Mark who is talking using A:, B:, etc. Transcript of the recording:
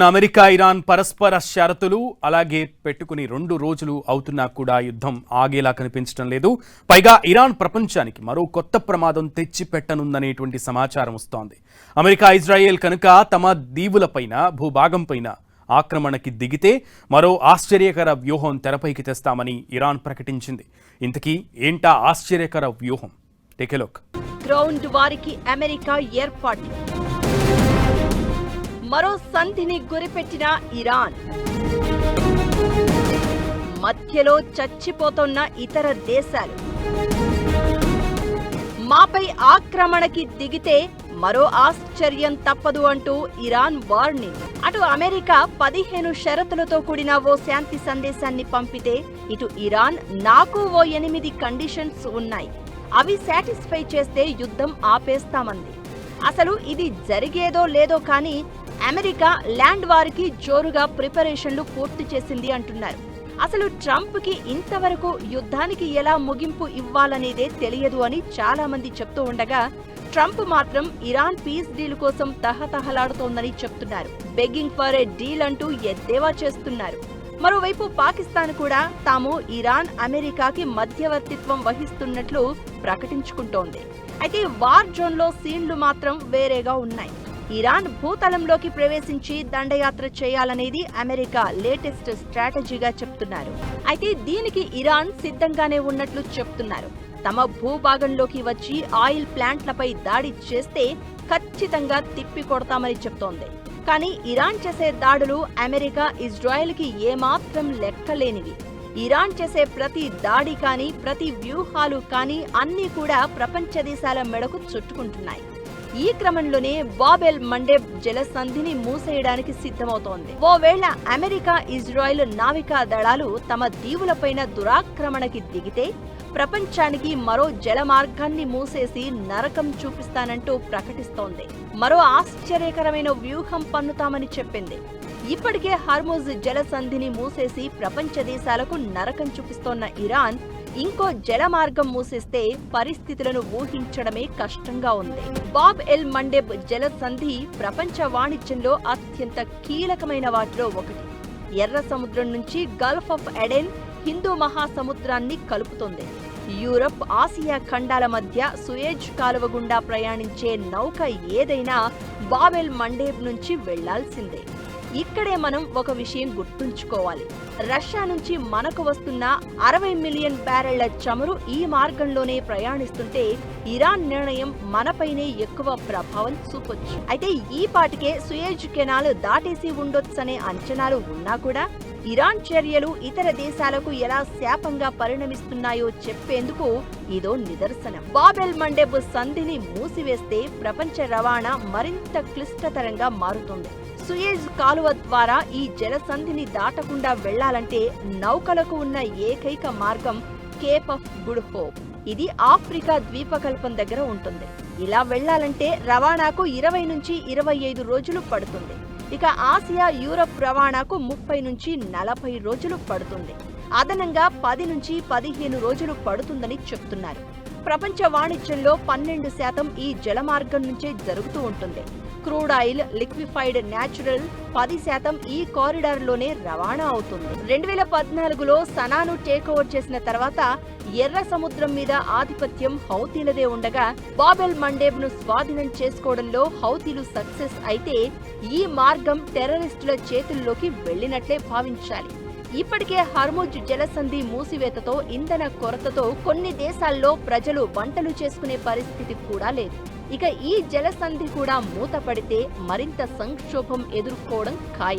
A: America Iran పరస్పర షరతులు అలాగే పెట్టుకుని 2 రోజులు అవుతున్నా కూడా యుద్ధం ఆగేలా కనిపించడం లేదు. పైగా ఇరాన్ ప్రపంచానికి మరో కొత్త ప్రమాదం తెచ్చిపెట్టనుందనేటువంటి సమాచారం వస్తోంది. అమెరికా ఇజ్రాయెల్ కనుక తమ దీవులపైన భూభాగంపైన ఆక్రమణకి దిగితే మరో ఆశ్చర్యకర వ్యూహం తెరపైకి తెస్తామని ఇరాన్ ప్రకటించింది. ఇంతకీ ఏంటా ఆశ్చర్యకర వ్యూహం? Take a look.
B: గ్రౌండ్ వారికి అమెరికా ఏర్పాటు, మరో సంధిని గురిపెట్టిన ఇరాన్, మధ్యలో చచ్చిపోతున్న ఇతర దేశాలు, మాపై ఆక్రమణకి దిగితే మరో ఆశ్చర్యం తప్పదు అంటూ ఇరాన్ వార్నింగ్. అటు అమెరికా 15 షరతులతో కూడిన ఓ శాంతి సందేశాన్ని పంపితే ఇటు ఇరాన్ నాకు ఓ 8 కండిషన్స్ ఉన్నాయి, అవి సాటిస్ఫై చేస్తే యుద్ధం ఆపేస్తామంది. అసలు ఇది జరిగేదో లేదో కానీ అమెరికా ల్యాండ్ వారికి జోరుగా ప్రిపరేషన్లు పూర్తి చేసింది అంటున్నారు. అసలు ట్రంప్ కి ఇంతవరకు యుద్ధానికి ఎలా ముగింపు ఇవ్వాలనేదే తెలియదు అని చాలా మంది చెప్తూ ఉండగా, ట్రంప్ మాత్రం ఇరాన్ పీస్ డీల్ కోసం తహతహలాడుతోందని చెప్తున్నారు. బెగ్గింగ్ ఫర్ ఏ డీల్ అంటూ ఎద్దేవా చేస్తున్నారు. మరోవైపు పాకిస్తాన్ కూడా తాము ఇరాన్ అమెరికాకి మధ్యవర్తిత్వం వహిస్తున్నట్లు ప్రకటించుకుంటోంది. అయితే వార్ జోన్ లో సీన్లు మాత్రం వేరేగా ఉన్నాయి. ఇరాన్ భూతలంలోకి ప్రవేశించి దండయాత్ర చేయాలనేది అమెరికా లేటెస్ట్ స్ట్రాటజీగా చెప్తున్నారు. అయితే దీనికి ఇరాన్ సిద్ధంగానే ఉన్నట్లు చెప్తున్నారు. తమ భూభాగంలోకి వచ్చి ఆయిల్ ప్లాంట్లపై దాడి చేస్తే ఖచ్చితంగా తిప్పి కొడతామని చెప్తోంది. కానీ ఇరాన్ చేసే దాడులు అమెరికా ఇజ్రాయెల్ కి ఏమాత్రం లెక్కలేనివి. ఇరాన్ చేసే ప్రతి దాడి కానీ ప్రతి వ్యూహాలు కానీ అన్నీ కూడా ప్రపంచ దేశాల మెడకు చుట్టుకుంటున్నాయి. ఈ క్రమంలోనే బాబ్ ఎల్ మండేబ్ జలసంధిని మూసేయడానికి సిద్ధమవుతోంది. ఓవేళ అమెరికా ఇజ్రాయెల్ నావికా దళాలు తమ దీవులపైన దురాక్రమణకి దిగితే ప్రపంచానికి మరో జల మార్గాన్ని మూసేసి నరకం చూపిస్తానంటూ ప్రకటిస్తోంది. మరో ఆశ్చర్యకరమైన వ్యూహం పన్నుతామని చెప్పింది. ఇప్పటికే హార్ముజ్ జలసంధిని మూసేసి ప్రపంచ దేశాలకు నరకం చూపిస్తోన్న ఇరాన్ ఇంకో జల మార్గం మూసేస్తే పరిస్థితులను ఊహించడమే కష్టంగా ఉంది. బాబ్ ఎల్ మండేబ్ జలసంధి ప్రపంచ వాణిజ్యంలో అత్యంత కీలకమైన వాటిలో ఒకటి. ఎర్ర సముద్రం నుంచి గల్ఫ్ ఆఫ్ ఎడెన్ హిందూ మహాసముద్రాన్ని కలుపుతోంది. యూరప్, ఆసియా ఖండాల మధ్య సుయేజ్ కాలువ గుండా ప్రయాణించే నౌక ఏదైనా బాబ్ ఎల్ మండేబ్ నుంచి వెళ్లాల్సిందే. ఇక్కడే మనం ఒక విషయం గుర్తుంచుకోవాలి. రష్యా నుంచి మనకు వస్తున్న 60 మిలియన్ బ్యారెళ్ల చమురు ఈ మార్గంలోనే ప్రయాణిస్తుంటే ఇరాన్ నిర్ణయం మనపైనే ఎక్కువ ప్రభావం చూపొచ్చు. అయితే ఈ పాటికే సుయేజ్ కెనాల్ దాటేసి ఉండొచ్చనే అంచనాలు ఉన్నా కూడా ఇరాన్ చర్యలు ఇతర దేశాలకు ఎలా శాపంగా పరిణమిస్తున్నాయో చెప్పేందుకు ఇదో నిదర్శనం. బాబ్ ఎల్ మండేబ్ సంధిని మూసివేస్తే ప్రపంచ రవాణా మరింత క్లిష్టతరంగా మారుతుంది. సుయేజ్ కాలువ ద్వారా ఈ జలసంధిని దాటకుండా వెళ్లాలంటే నౌకలకు ఉన్న ఏకైక మార్గం కేప్ ఆఫ్ గుడ్ హోప్. ఇది ఆఫ్రికా ద్వీపకల్పం దగ్గర ఉంటుంది. ఇలా వెళ్లాలంటే రవాణాకు 20 నుంచి 25 రోజులు పడుతుంది. ఇక ఆసియా, యూరప్ రవాణాకు 30 నుంచి 40 రోజులు పడుతుంది. అదనంగా 10 నుంచి 15 రోజులు పడుతుందని చెప్తున్నారు. ప్రపంచ వాణిజ్యంలో 12% ఈ జలమార్గం నుంచే జరుగుతూ ఉంటుంది. క్రూడ్ ఆయిల్, లిక్విఫైడ్ న్యాచురల్ 10% ఈ కారిడార్ లోనే రవాణా అవుతుంది. 2014లో సనాను టేక్ ఓవర్ చేసిన తర్వాత ఎర్ర సముద్రం మీద ఆధిపత్యం హౌతీలదే ఉండగా బాబ్ ఎల్ మండేబ్ ను స్వాధీనం చేసుకోవడంలో హౌతీలు సక్సెస్ అయితే ఈ మార్గం టెర్రరిస్టుల చేతుల్లోకి వెళ్లినట్లే భావించాలి. ఇప్పటికే హార్ముజ్ జలసంధి మూసివేతతో ఇంధన కొరతతో కొన్ని దేశాల్లో ప్రజలు వంటలు చేసుకునే పరిస్థితి కూడా లేదు. ఇక ఈ జలసంధి కూడా మూతపడితే మరింత సంక్షోభం ఎదుర్కోవడం ఖాయం.